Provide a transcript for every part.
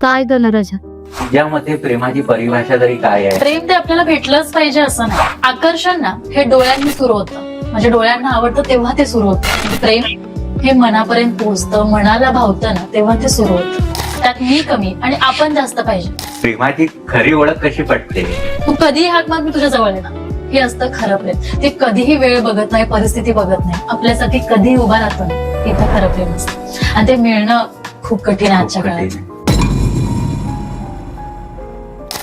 काय झालं राजा? तुझ्यामध्ये प्रेमाची परिभाषा तरी काय आहे? प्रेम ते आपल्याला भेटलंच पाहिजे असं नाही. आकर्षण ना हे डोळ्यांनी सुरू होतं, म्हणजे डोळ्यांना आवडतं तेव्हा ते सुरू होतं. प्रेम हे मनापर्यंत पोहोचतं, मनाला भावतं ना तेव्हा ते सुरू होतं. त्यात मी कमी आणि आपण जास्त पाहिजे. प्रेमाची खरी ओळख कशी पटते? तू कधीही हाक माग, मी तुझ्या जवळ आहे ना, हे असतं खरं प्रेम. ते कधीही वेळ बघत नाही, परिस्थिती बघत नाही, आपल्यासाठी कधीही उभा राहतो ना, इथं खरं प्रेम असतं. आणि ते मिळणं खूप कठीण आहे आजच्या काळात.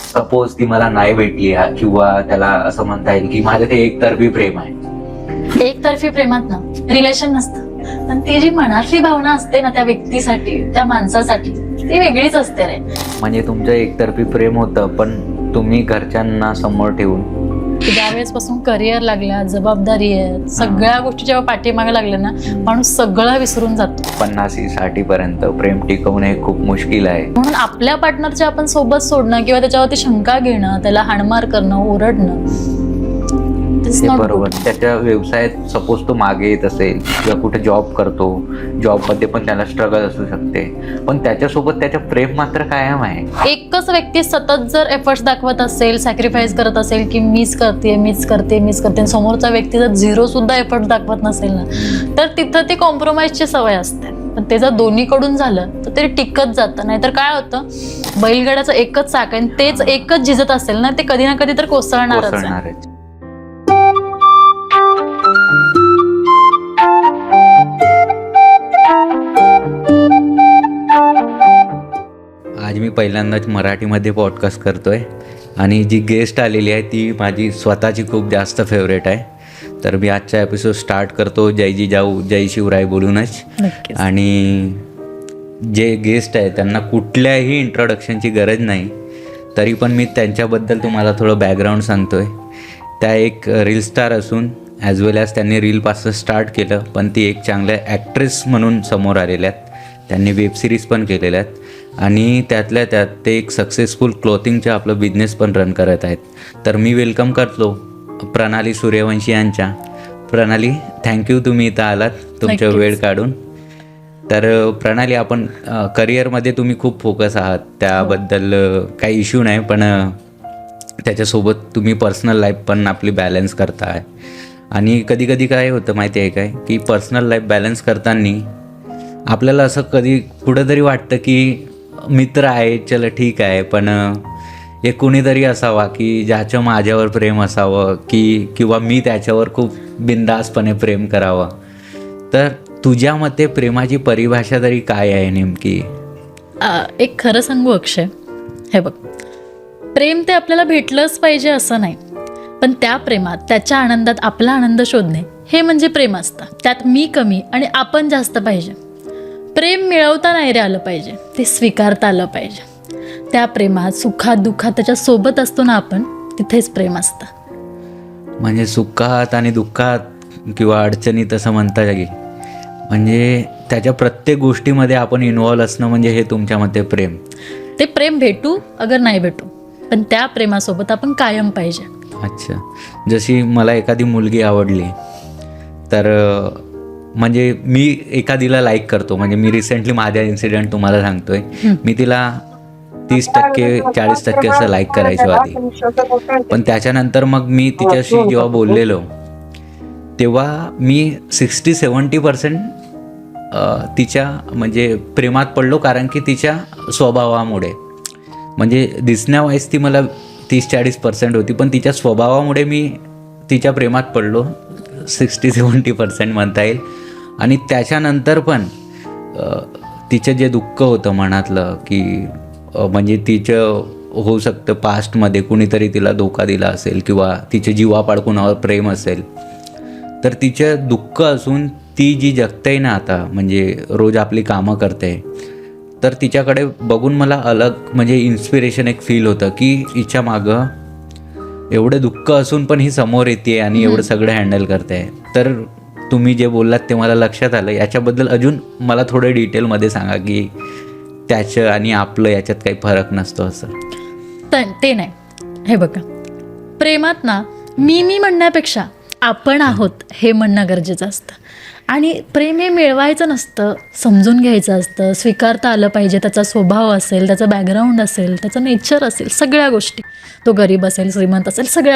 सपोज ती मला नाही भेटली किंवा त्याला असं म्हणता येईल की माझं ते एकतर्फी प्रेम आहे. एकतर्फी प्रेमात ना रिलेशन नसतं, पण ती जी मनातली भावना असते ना त्या व्यक्तीसाठी, त्या माणसासाठी, ती वेगळीच असते रे. म्हणजे तुमचं एकतर्फी प्रेम होतं, पण तुम्ही घरच्यांना समोर ठेवून ज्यावेळेस पासून करिअर लागल्या, जबाबदारी आहे, सगळ्या गोष्टी जेव्हा पाठीमागे लागल्या ना, माणूस सगळं विसरून जातो. 50-60 पर्यंत प्रेम टिकवणे खूप मुश्किल आहे. म्हणून आपल्या पार्टनरच्या आपण सोबत सोडणं किंवा त्याच्यावरती शंका घेणं, त्याला हाणमार करणं, ओरडणं, ते बरोबर. त्याच्या व्यवसायात सपोज तो मागे येत असेल किंवा कुठे जॉब करतो, जॉब मध्ये पण त्याला स्ट्रगल असू शकते, पण त्याच्यासोबत त्याचं प्रेम मात्र कायम आहे. एकच व्यक्ती सतत जर एफर्ट्स दाखवत असेल, सॅक्रिफाईस करत असेल की मीच करते, समोरचा व्यक्ती जर झिरो सुद्धा एफर्ट दाखवत नसेल ना, तर तिथं ती कॉम्प्रोमाइजची सवय असते. पण ते जर दोन्हीकडून झालं तर ते टिकत जातं. नाहीतर काय होतं, बैलगाड्याचं एकच चाक आहे, तेच एकच झिजत असेल ना, ते कधी ना कधी तर कोसळणारच आहे. आज मी पहिल्यांदाच मराठीमध्ये पॉडकास्ट करतोय आणि जी गेस्ट आलेली आहे ती माझी स्वतःची खूप जास्त फेवरेट आहे. तर मी आजचा एपिसोड स्टार्ट करतो जय जाऊ जय शिवराय बोलूनच. आणि जे गेस्ट आहे त्यांना कुठल्याही इंट्रोडक्शनची गरज नाही, तरी पण मी त्यांच्याबद्दल तुम्हाला थोडं बॅकग्राऊंड सांगतोय. त्या एक रील स्टार असून ॲज वेल ॲज त्यांनी रीलपासून स्टार्ट केलं, पण ती एक चांगल्या ॲक्ट्रेस म्हणून समोर आलेल्या आहेत. त्यांनी वेबसिरीज पण केलेल्या आहेत आणि त्यातल्या त्यात ते एक सक्सेसफुल क्लोथिंगचा आपलं बिझनेस पण रन करत आहेत. तर मी वेलकम करतो प्रणाली सूर्यवंशी यांच्या. प्रणाली, थँक्यू तुम्ही इथं आलात, तुमचा वेळ काढून. तर प्रणाली, आपण करिअरमध्ये तुम्ही खूप फोकस आहात, त्याबद्दल काही इश्यू नाही, पण त्याच्यासोबत तुम्ही पर्सनल लाईफ पण आपली बॅलन्स करताय. आणि कधी कधी काय होतं माहिती आहे काय, की पर्सनल लाईफ बॅलन्स करताना आपल्याला असं कधी कुठंतरी वाटतं की मित्र आहे, चल ठीक आहे, पण एक कुणीतरी असावा की ज्याचं माझ्यावर प्रेम असावं, किंवा मी त्याच्यावर खूप बिनधास्तपणे प्रेम करावं. तर तुझ्या मते प्रेमाची परिभाषा तरी काय आहे नेमकी? एक खरं सांगू अक्षय, हे बघ, प्रेम ते आपल्याला भेटलंच पाहिजे असं नाही, पण त्या प्रेमात, त्याच्या आनंदात आपला आनंद शोधणे, हे म्हणजे प्रेम असतं. त्यात मी कमी आणि आपण जास्त पाहिजे. प्रेम मिळवता नाही रे आलं पाहिजे, ते स्वीकारता आलं पाहिजे. त्या प्रेमात सुखात दुःखात त्याच्या सोबत असतो ना आपण, तिथेच प्रेम असतं. म्हणजे सुखात आणि दुःखात किंवा अडचणीत असं म्हणता येईल, म्हणजे त्याच्या प्रत्येक गोष्टीमध्ये आपण इन्व्हॉल्व असणं, म्हणजे हे तुमच्या मते प्रेम. ते प्रेम भेटू अगर नाही भेटू, पण त्या प्रेमासोबत आपण कायम पाहिजे. अच्छा, जशी मला एखादी मुलगी आवडली तर म्हणजे मी एखादीला लाईक करतो. म्हणजे मी रिसेंटली माझ्या इन्सिडेंट तुम्हाला सांगतोय, मी तिला 30% 40% असं लाईक करायचो आधी, पण त्याच्यानंतर मग मी तिच्याशी जेव्हा बोललेलो तेव्हा मी 60-70% तिच्या म्हणजे प्रेमात पडलो, कारण की तिच्या स्वभावामुळे. म्हणजे दिसण्यावाईज ती मला 30-40% होती, पण तिच्या स्वभावामुळे मी तिच्या प्रेमात पडलो 60-70% म्हणता येईल. आणि त्याच्यानंतर पण तिचं जे दुःख होतं मनातलं, की म्हणजे तिचं होऊ शकतं पास्टमध्ये कुणीतरी तिला धोका दिला असेल किंवा तिचे जीवापाड कुणावर प्रेम असेल, तर तिचं दुःख असून ती जी जगते ना आता, म्हणजे रोज आपली कामं करते, तर तिच्याकडे बघून मला अलग म्हणजे इन्स्पिरेशन एक फील होतं की हिच्या मागं एवढं दुःख असून पण ही समोर येते आणि एवढं सगळं हँडल करते. तर तुम्ही जे बोललात ते मला लक्षात आलं. याच्याबद्दल अजून मला थोडं डिटेलमध्ये सांगा की त्याचं आणि आपलं याच्यात काही फरक नसतो असं. ते नाही, हे बघा, प्रेमात ना मी म्हणण्यापेक्षा आपण आहोत हे म्हणणं गरजेचं असतं. आणि प्रेम हे मिळवायचं नसतं, समजून घ्यायचं असतं, स्वीकारता आलं पाहिजे. त्याचा स्वभाव असेल, त्याचं बॅकग्राऊंड असेल, त्याचं नेचर असेल, सगळ्या गोष्टी. तो गरीब असेल, श्रीमंत असेल, सगळ्या